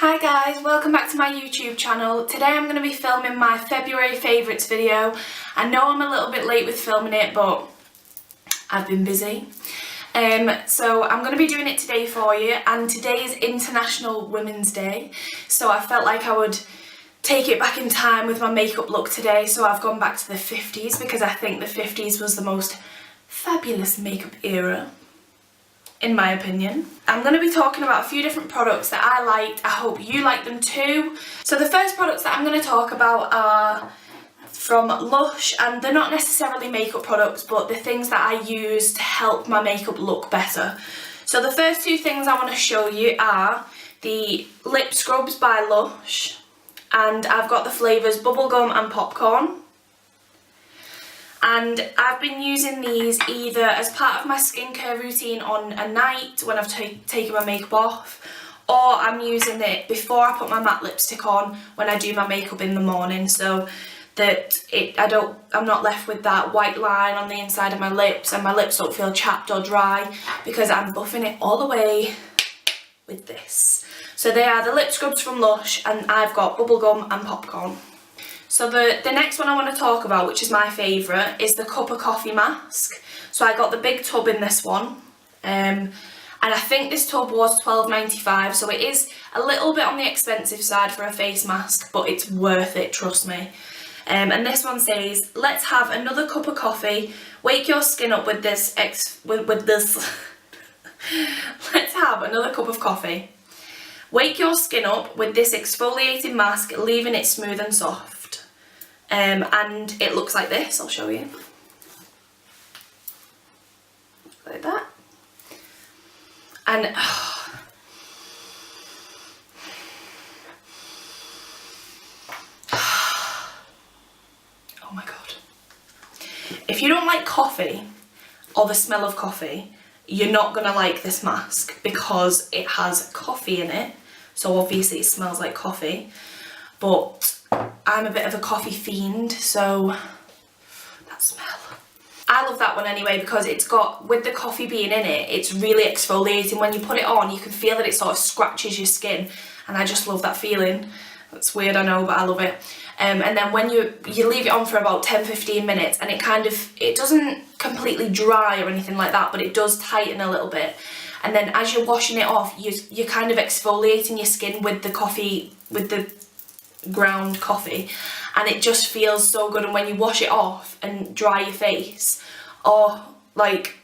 Hi guys, welcome back to my YouTube channel. Today I'm going to be filming my February favourites video. I know I'm a little bit late with filming it, but I've been busy. So I'm going to be doing it today for you, and today is International Women's Day, so I felt like I would take it back in time with my makeup look today. So I've gone back to the 50s because I think the 50s was the most fabulous makeup era, in my opinion. I'm going to be talking about a few different products that I liked. I hope you like them too. So the first products that I'm going to talk about are from Lush, and they're not necessarily makeup products, but the things that I use to help my makeup look better. So the first two things I want to show you are the lip scrubs by Lush, and I've got the flavours Bubblegum and Popcorn. And I've been using these either as part of my skincare routine on a night when I've taken my makeup off, or I'm using it before I put my matte lipstick on when I do my makeup in the morning, so that I'm not left with that white line on the inside of my lips and my lips don't feel chapped or dry, because I'm buffing it all the way with this. So they are the lip scrubs from Lush, and I've got Bubblegum and Popcorn. So the next one I want to talk about, which is my favourite, is the Cup O Coffee mask. So I got the big tub in this one, and I think this tub was $12.95, so it is a little bit on the expensive side for a face mask, but it's worth it, trust me. And this one says, let's have another cup of coffee, wake your skin up with this, let's have another cup of coffee. Wake your skin up with this exfoliating mask, leaving it smooth and soft. And it looks like this, I'll show you. Like that. And oh my god. If you don't like coffee or the smell of coffee, you're not gonna like this mask, because it has coffee in it, so obviously it smells like coffee. But I'm a bit of a coffee fiend, so that smell. I love that one anyway, because it's got, with the coffee being in it, it's really exfoliating. When you put it on, you can feel that it sort of scratches your skin, and I just love that feeling. That's weird, I know, but I love it. And then when you leave it on for about 10-15 minutes, and it doesn't completely dry or anything like that, but it does tighten a little bit. And then as you're washing it off, you're kind of exfoliating your skin with the coffee, with the ground coffee, and it just feels so good. And when you wash it off and dry your face, oh, like,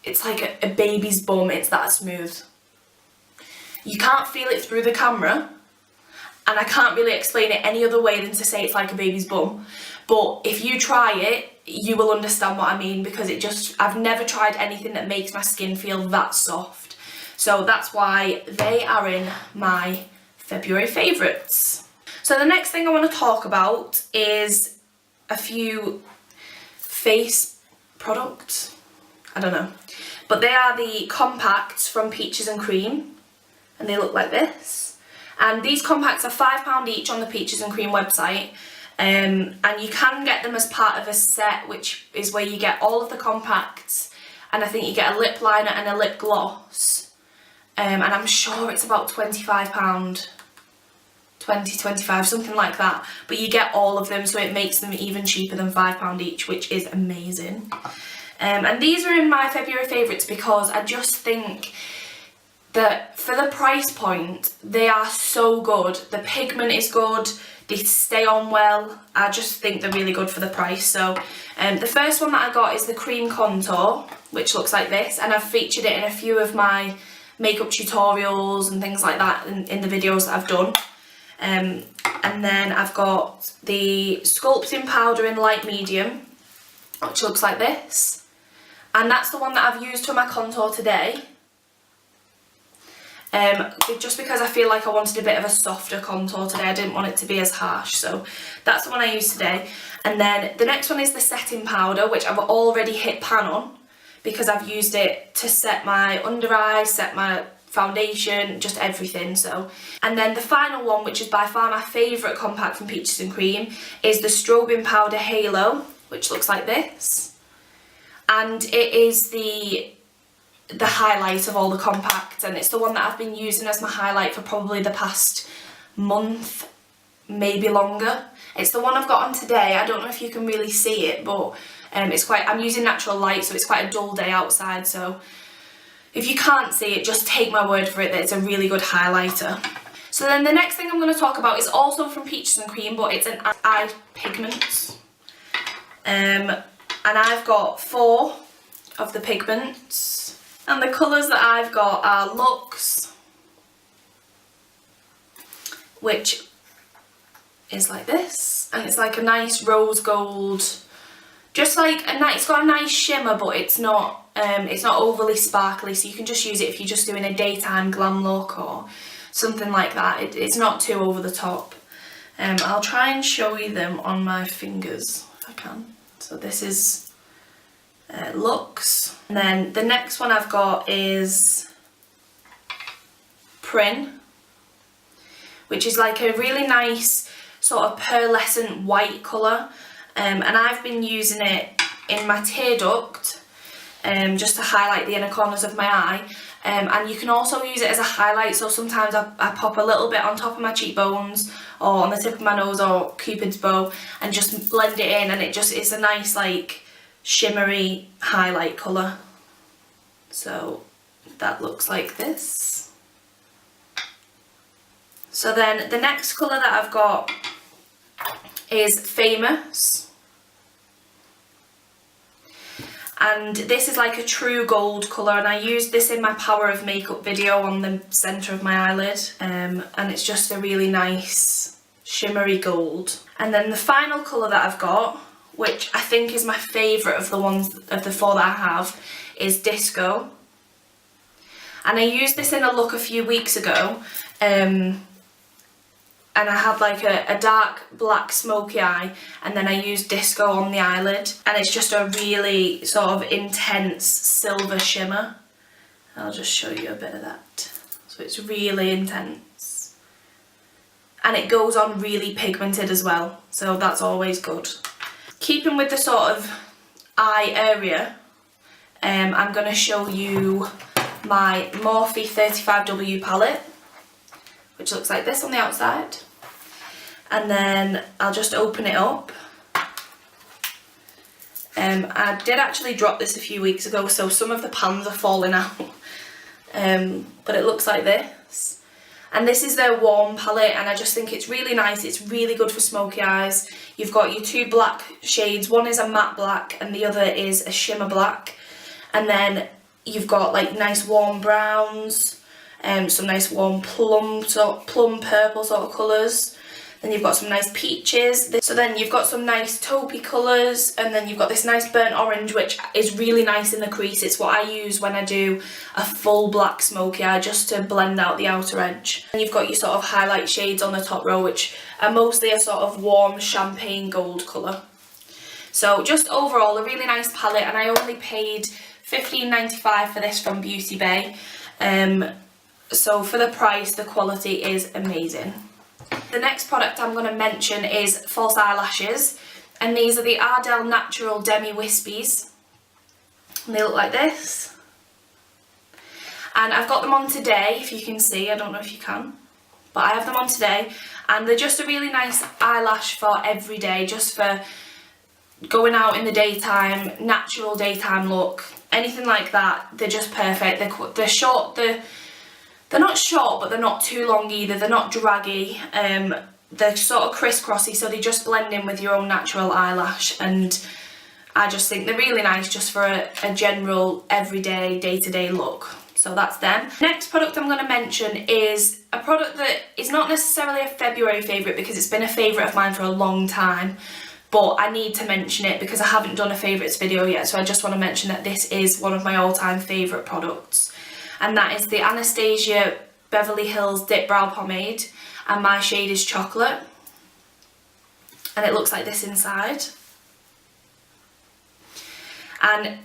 it's like a baby's bum, it's that smooth. You can't feel it through the camera, and I can't really explain it any other way than to say it's like a baby's bum, but if you try it, you will understand what I mean, because I've never tried anything that makes my skin feel that soft. So that's why they are in my February favourites. So the next thing I want to talk about is a few face products. I don't know. But they are the compacts from Peaches and Cream, and they look like this. And these compacts are £5 each on the Peaches and Cream website. And you can get them as part of a set, which is where you get all of the compacts, and I think you get a lip liner and a lip gloss. And I'm sure it's about £25. 20-25, something like that, but you get all of them, so it makes them even cheaper than £5 each, which is amazing. And these are in my February favourites because I just think that for the price point, they are so good. The pigment is good, they stay on well. I just think they're really good for the price. So the first one that I got is the Cream Contour, which looks like this, and I've featured it in a few of my makeup tutorials and things like that in the videos that I've done. And then I've got the Sculpting Powder in Light Medium, which looks like this. And that's the one that I've used for my contour today. Just because I feel like I wanted a bit of a softer contour today. I didn't want it to be as harsh, so that's the one I used today. And then the next one is the Setting Powder, which I've already hit pan on, because I've used it to set my under eyes, set my foundation, just everything. So, and then the final one, which is by far my favourite compact from Peaches and Cream, is the Strobing Powder Halo, which looks like this. And it is the the highlight of all the compacts, and it's the one that I've been using as my highlight for probably the past month, maybe longer. It's the one I've got on today. I don't know if you can really see it, but I'm using natural light, so it's quite a dull day outside, so if you can't see it, just take my word for it that it's a really good highlighter. So then the next thing I'm going to talk about is also from Peaches and Cream, but it's an eye pigment. And I've got 4 of the pigments. And the colours that I've got are Luxe, which is like this. And it's like a nice rose gold, just like a nice, it's got a nice shimmer, but it's not overly sparkly, so you can just use it if you're just doing a daytime glam look or something like that. It's not too over the top. I'll try and show you them on my fingers if I can. So this is Luxe. And then the next one I've got is Prin, which is like a really nice sort of pearlescent white colour. And I've been using it in my tear duct just to highlight the inner corners of my eye. And you can also use it as a highlight, so sometimes I pop a little bit on top of my cheekbones or on the tip of my nose or Cupid's bow and just blend it in, and it's a nice like shimmery highlight colour. So that looks like this. So then the next colour that I've got is Famous. And this is like a true gold colour, and I used this in my Power of Makeup video on the centre of my eyelid, and it's just a really nice shimmery gold. And then the final colour that I've got, which I think is my favourite of the 4 that I have, is Disco. And I used this in a look a few weeks ago, and I had like a dark black smoky eye, and then I used Disco on the eyelid, and it's just a really sort of intense silver shimmer. I'll just show you a bit of that. So it's really intense, and it goes on really pigmented as well, so that's always good. Keeping with the sort of eye area, I'm going to show you my Morphe 35W palette, which looks like this on the outside. And then I'll just open it up. I did actually drop this a few weeks ago, so some of the pans are falling out. But it looks like this. And this is their warm palette, and I just think it's really nice. It's really good for smoky eyes. You've got your 2 black shades. One is a matte black and the other is a shimmer black. And then you've got like nice warm browns, some nice warm plum purple sort of colours. Then you've got some nice peaches. So then you've got some nice taupey colours, and then you've got this nice burnt orange, which is really nice in the crease. It's what I use when I do a full black smoky eye, just to blend out the outer edge. And you've got your sort of highlight shades on the top row, which are mostly a sort of warm champagne gold colour. So just overall a really nice palette, and I only paid $15.95 for this from Beauty Bay. So for the price, the quality is amazing. The next product I'm going to mention is false eyelashes, and these are the Ardell Natural Demi Wispies, and they look like this. And I've got them on today, if you can see. I don't know if you can, but I have them on today, and they're just a really nice eyelash for every day, just for going out in the daytime, natural daytime look, anything like that. They're just perfect. They're short, they're not short, but they're not too long either. They're not draggy. They're sort of crisscrossy, so they just blend in with your own natural eyelash, and I just think they're really nice just for a general everyday, day-to-day look. So that's them. Next product I'm going to mention is a product that is not necessarily a February favourite, because it's been a favourite of mine for a long time, but I need to mention it because I haven't done a favourites video yet, so I just want to mention that this is one of my all-time favourite products. And that is the Anastasia Beverly Hills Dip Brow Pomade, and my shade is Chocolate, and it looks like this inside. And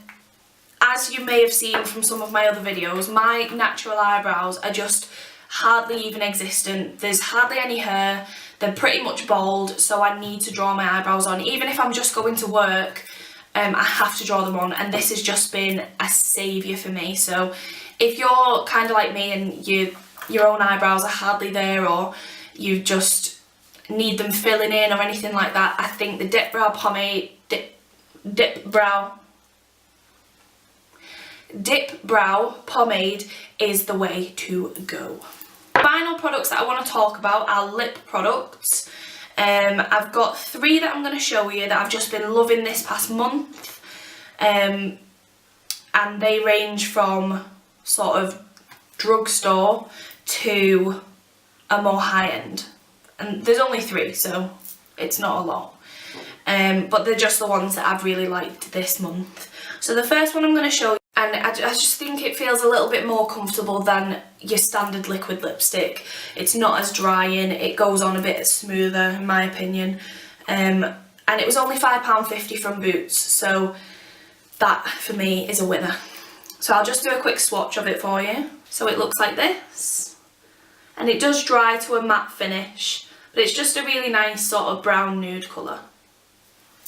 as you may have seen from some of my other videos, my natural eyebrows are just hardly even existent. There's hardly any hair, they're pretty much bald, so I need to draw my eyebrows on. Even if I'm just going to work, I have to draw them on, and this has just been a saviour for me. So if you're kind of like me and your own eyebrows are hardly there, or you just need them filling in or anything like that, I think the Dip Brow Pomade is the way to go. Final products that I want to talk about are lip products. I've got 3 that I'm going to show you that I've just been loving this past month, and they range from sort of drugstore to a more high-end, and there's only 3, so it's not a lot, but they're just the ones that I've really liked this month. So the first one I'm going to show you, and I just think it feels a little bit more comfortable than your standard liquid lipstick. It's not as drying, it goes on a bit smoother in my opinion, and it was only £5.50 from Boots, so that for me is a winner. So I'll just do a quick swatch of it for you. So it looks like this, and it does dry to a matte finish, but it's just a really nice sort of brown nude colour.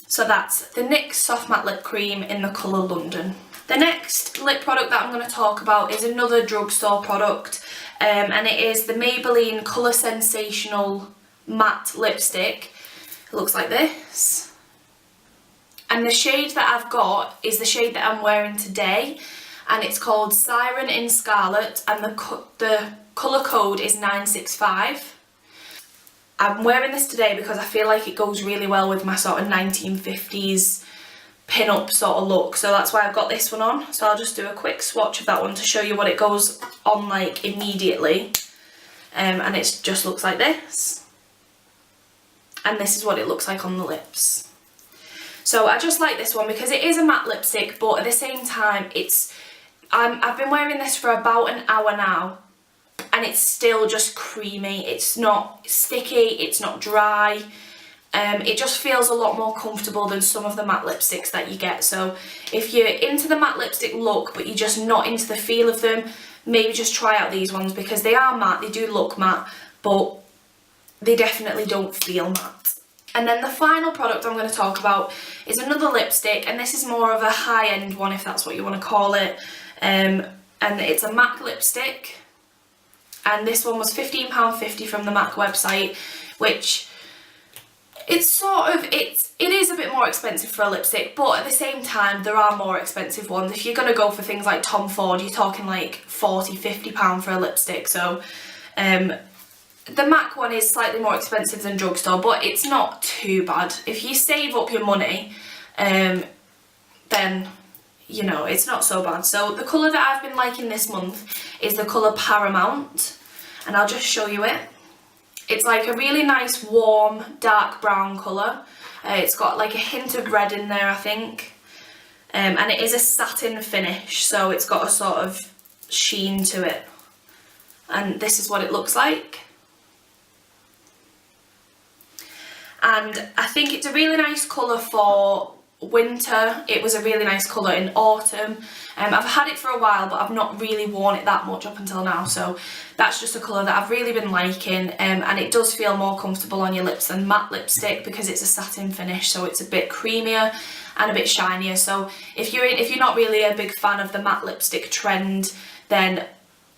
So that's the NYX Soft Matte Lip Cream in the colour London. The next lip product that I'm going to talk about is another drugstore product, and it is the Maybelline ColorSensational Matte Lipstick. It looks like this. And the shade that I've got is the shade that I'm wearing today, and it's called Siren in Scarlet, and the colour code is 965. I'm wearing this today because I feel like it goes really well with my sort of 1950s pin-up sort of look, so that's why I've got this one on. So I'll just do a quick swatch of that one to show you what it goes on like immediately, and it just looks like this, and this is what it looks like on the lips. So I just like this one because it is a matte lipstick, but at the same time I've been wearing this for about an hour now, and it's still just creamy. It's not sticky, it's not dry. It just feels a lot more comfortable than some of the matte lipsticks that you get. So if you're into the matte lipstick look but you're just not into the feel of them, maybe just try out these ones because they are matte, they do look matte, but they definitely don't feel matte. And then the final product I'm going to talk about is another lipstick, and this is more of a high-end one if that's what you want to call it, and it's a MAC lipstick, and this one was £15.50 from the MAC website, which it is a bit more expensive for a lipstick, but at the same time there are more expensive ones. If you're going to go for things like Tom Ford, you're talking like £40–50 for a lipstick. So the MAC one is slightly more expensive than drugstore, but it's not too bad. If you save up your money, then you know, it's not so bad. So the colour that I've been liking this month is the colour Paramount, and I'll just show you it. It's like a really nice warm dark brown colour. It's got like a hint of red in there, I think, and it is a satin finish, so it's got a sort of sheen to it, and this is what it looks like. And I think it's a really nice colour for winter. It was a really nice colour in autumn. I've had it for a while, but I've not really worn it that much up until now, so that's just a colour that I've really been liking, and it does feel more comfortable on your lips than matte lipstick because it's a satin finish, so it's a bit creamier and a bit shinier. So if you're not really a big fan of the matte lipstick trend, then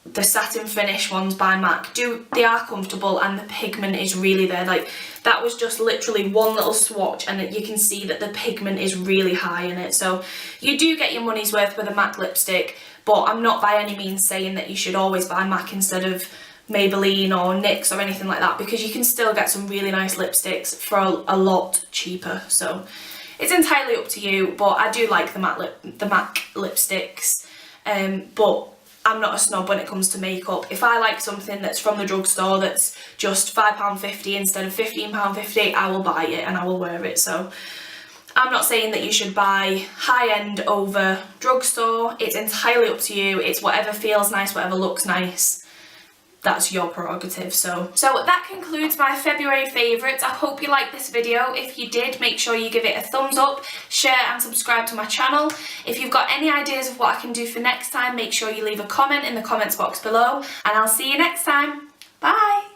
the satin finish ones by MAC they are comfortable, and the pigment is really there. Like, that was just literally one little swatch and you can see that the pigment is really high in it. So you do get your money's worth with a MAC lipstick, but I'm not by any means saying that you should always buy MAC instead of Maybelline or NYX or anything like that, because you can still get some really nice lipsticks for a lot cheaper. So it's entirely up to you, but I do like the MAC lipsticks, but I'm not a snob when it comes to makeup. If I like something that's from the drugstore that's just £5.50 instead of £15.50, I will buy it and I will wear it. So I'm not saying that you should buy high-end over drugstore. It's entirely up to you. It's whatever feels nice, whatever looks nice. That's your prerogative. So that concludes my February favourites. I hope you liked this video. If you did, make sure you give it a thumbs up, share and subscribe to my channel. If you've got any ideas of what I can do for next time, make sure you leave a comment in the comments box below, and I'll see you next time. Bye!